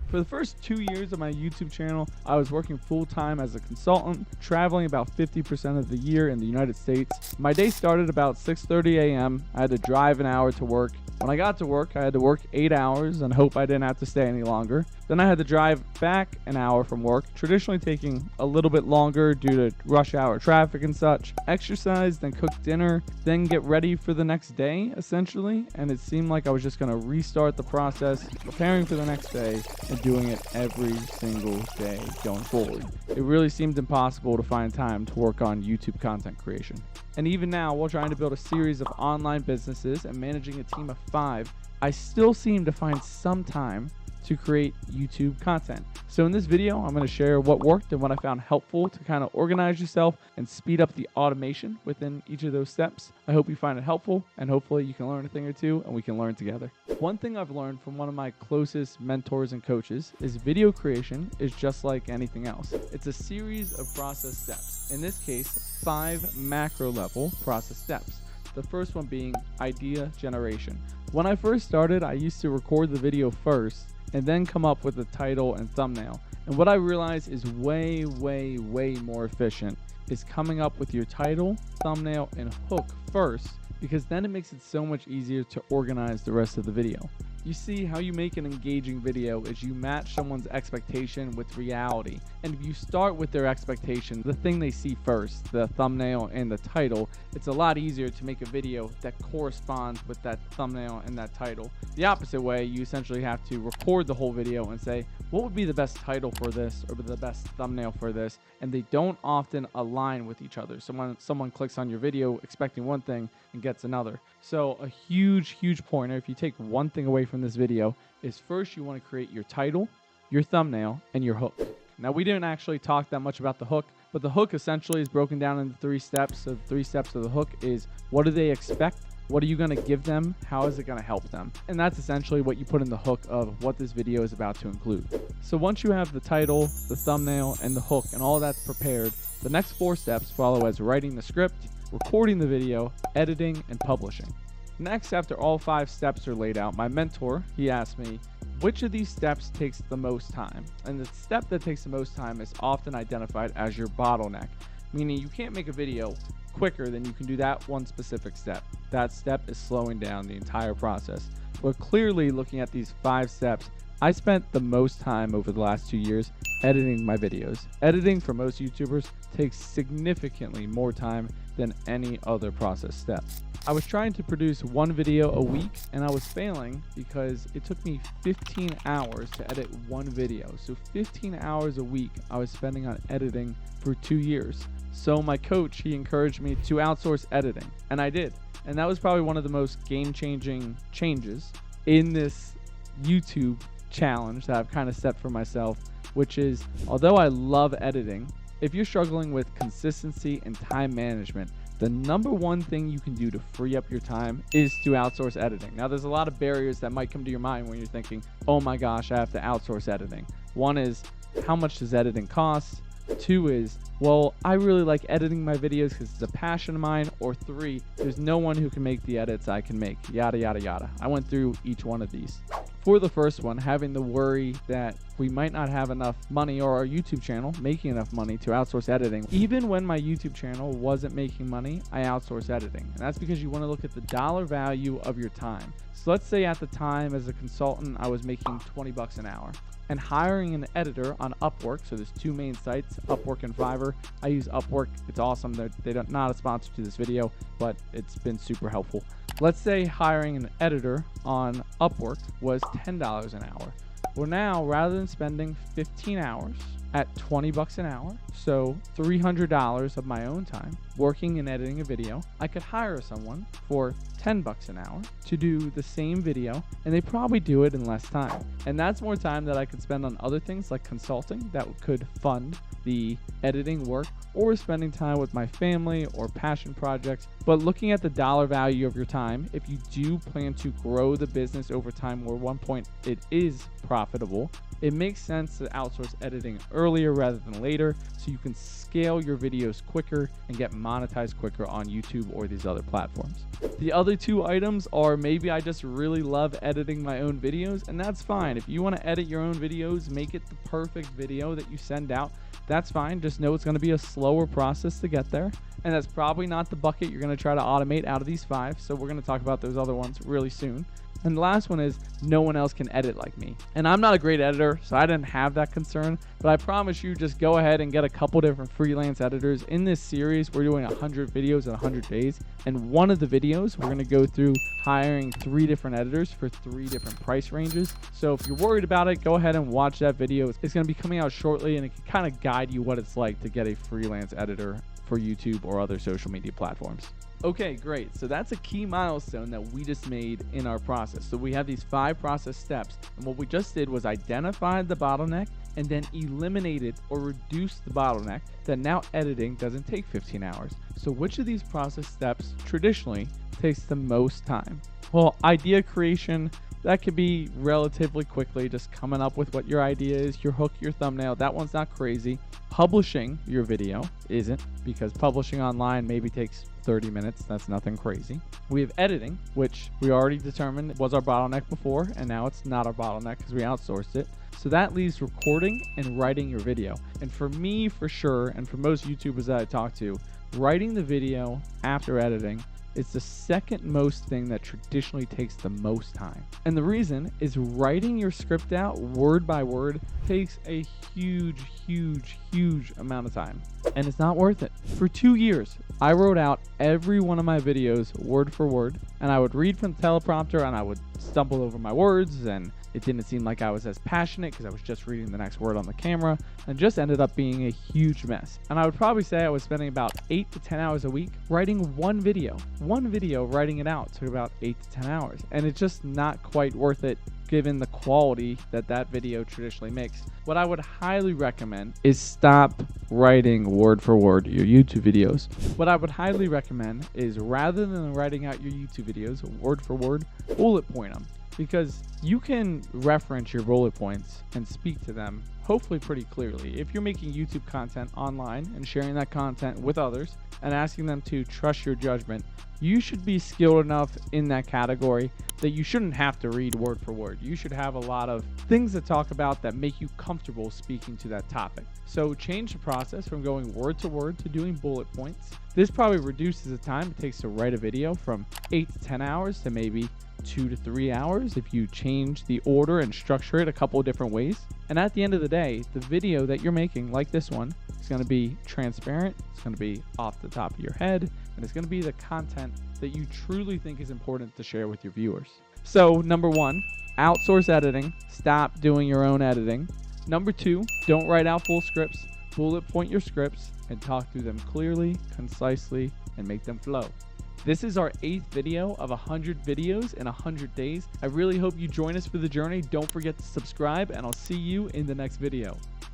For the first 2 years of my YouTube channel, I was working full-time as a consultant, traveling about 50% of the year in the United States. My day started about 6:30 a.m. I had to drive an hour to work. When I got to work, I had to work 8 hours and hope I didn't have to stay any longer. Then I had to drive back an hour from work, traditionally taking a little bit longer due to rush hour traffic and such. Exercise, then cook dinner, then get ready for the next day, essentially. And it seemed like I was just going to restart the process, preparing for the next day, and doing it every single day going forward. It really seemed impossible to find time to work on YouTube content creation. And even now, while trying to build a series of online businesses and managing a team of 5, I still seem to find some time to create YouTube content. So in this video, I'm going to share what worked and what I found helpful to kind of organize yourself and speed up the automation within each of those steps. I hope you find it helpful, and hopefully you can learn a thing or two and we can learn together. One thing I've learned from one of my closest mentors and coaches is video creation is just like anything else. It's a series of process steps. In this case, 5 macro level process steps. The first one being idea generation. When I first started, I used to record the video first and then come up with the title and thumbnail. And what I realized is way more efficient is coming up with your title, thumbnail, and hook first, because then it makes it so much easier to organize the rest of the video. You see, how you make an engaging video is you match someone's expectation with reality. And if you start with their expectation, the thing they see first, the thumbnail and the title, it's a lot easier to make a video that corresponds with that thumbnail and that title. The opposite way, you essentially have to record the whole video and say, what would be the best title for this or the best thumbnail for this? And they don't often align with each other. Someone clicks on your video expecting one thing and gets another. So a huge pointer, if you take one thing away from this video, is first you want to create your title, your thumbnail, and your hook. Now, we didn't actually talk that much about the hook, but the hook essentially is broken down into 3 steps. So the 3 steps of the hook is, what do they expect? What are you going to give them? How is it going to help them? And that's essentially what you put in the hook of what this video is about to include. So once you have the title, the thumbnail, and the hook, and all that's prepared, the next 4 steps follow as writing the script, recording the video, editing, and publishing. Next, after all 5 steps are laid out, my mentor, he asked me, which of these steps takes the most time? And the step that takes the most time is often identified as your bottleneck, meaning you can't make a video quicker than you can do that one specific step. That step is slowing down the entire process. But clearly, looking at these 5 steps, I spent the most time over the last 2 years editing my videos. Editing for most YouTubers takes significantly more time than any other process step. I was trying to produce 1 video a week, and I was failing because it took me 15 hours to edit 1 video. So 15 hours a week I was spending on editing for 2 years. So my coach, he encouraged me to outsource editing, and I did. And that was probably one of the most game-changing changes in this YouTube challenge that I've kind of set for myself, which is, although I love editing, if you're struggling with consistency and time management, the number one thing you can do to free up your time is to outsource editing. Now, there's a lot of barriers that might come to your mind when you're thinking, oh my gosh, I have to outsource editing. One is, how much does editing cost? 2 is, well, I really like editing my videos because it's a passion of mine. Or 3, there's no one who can make the edits I can make, yada, yada, yada. I went through each one of these. For the first one, having the worry that we might not have enough money, or our YouTube channel making enough money to outsource editing. Even when my YouTube channel wasn't making money, I outsourced editing. And that's because you want to look at the dollar value of your time. So let's say at the time as a consultant, I was making 20 bucks an hour. And hiring an editor on Upwork, so there's 2 main sites, Upwork and Fiverr. I use Upwork. It's awesome. They're not a sponsor to this video, but it's been super helpful. Let's say hiring an editor on Upwork was $10 an hour. Well, now, rather than spending 15 hours at 20 bucks an hour, so $300 of my own time working and editing a video, I could hire someone for 10 bucks an hour to do the same video, and they probably do it in less time. And that's more time that I could spend on other things like consulting that could fund the editing work, or spending time with my family or passion projects. But looking at the dollar value of your time, if you do plan to grow the business over time where at one point it is profitable, It makes sense to outsource editing earlier rather than later so you can scale your videos quicker and get monetized quicker on YouTube or these other platforms. The other two items are maybe I just really love editing my own videos, and that's fine. If you want to edit your own videos, make it the perfect video that you send out, that's fine. Just know it's going to be a slower process to get there. And that's probably not the bucket you're going to try to automate out of these 5. So we're going to talk about those other ones really soon. And the last one is no one else can edit like me. And I'm not a great editor, so I didn't have that concern. But I promise you, just go ahead and get a couple different freelance editors. In this series, we're doing 100 videos in 100 days. And one of the videos, we're going to go through hiring 3 different editors for 3 different price ranges. So if you're worried about it, go ahead and watch that video. It's going to be coming out shortly, and it can kind of guide you what it's like to get a freelance editor for YouTube or other social media platforms. Okay, great. So that's a key milestone that we just made in our process. So we have these 5 process steps. And what we just did was identify the bottleneck and then eliminate it or reduce the bottleneck, that now editing doesn't take 15 hours. So which of these process steps traditionally takes the most time? Well, idea creation, that could be relatively quickly, just coming up with what your idea is, your hook, your thumbnail. That one's not crazy. Publishing your video isn't, because publishing online maybe takes 30 minutes. That's nothing crazy. We have editing, which we already determined was our bottleneck before, and now it's not our bottleneck because we outsourced it. So that leaves recording and writing your video. And for me, for sure, and for most YouTubers that I talk to, writing the video after editing, it's the second most thing that traditionally takes the most time. And the reason is writing your script out word by word takes a huge amount of time, and it's not worth it. For 2 years, I wrote out every one of my videos word for word, and I would read from the teleprompter and I would stumble over my words, and it didn't seem like I was as passionate because I was just reading the next word on the camera, and just ended up being a huge mess. And I would probably say I was spending about 8 to 10 hours a week writing one video, writing it out took about 8 to 10 hours, and it's just not quite worth it given the quality that video traditionally makes. What I would highly recommend is stop writing word for word your YouTube videos. What I would highly recommend is, rather than writing out your YouTube videos word for word, bullet point them, because you can reference your bullet points and speak to them hopefully pretty clearly. If you're making YouTube content online and sharing that content with others and asking them to trust your judgment, you should be skilled enough in that category that you shouldn't have to read word for word. You should have a lot of things to talk about that make you comfortable speaking to that topic. So change the process from going word to word to doing bullet points. This probably reduces the time it takes to write a video from 8 to 10 hours to maybe 2 to 3 hours if you change the order and structure it a couple of different ways. And at the end of the day, the video that you're making, like this one, is going to be transparent, it's going to be off the top of your head, and it's going to be the content that you truly think is important to share with your viewers. So number 1, outsource editing. Stop doing your own editing. Number 2, don't write out full scripts. Bullet point your scripts and talk through them clearly, concisely, and make them flow. This is our 8th video of 100 videos in 100 days. I really hope you join us for the journey. Don't forget to subscribe, and I'll see you in the next video.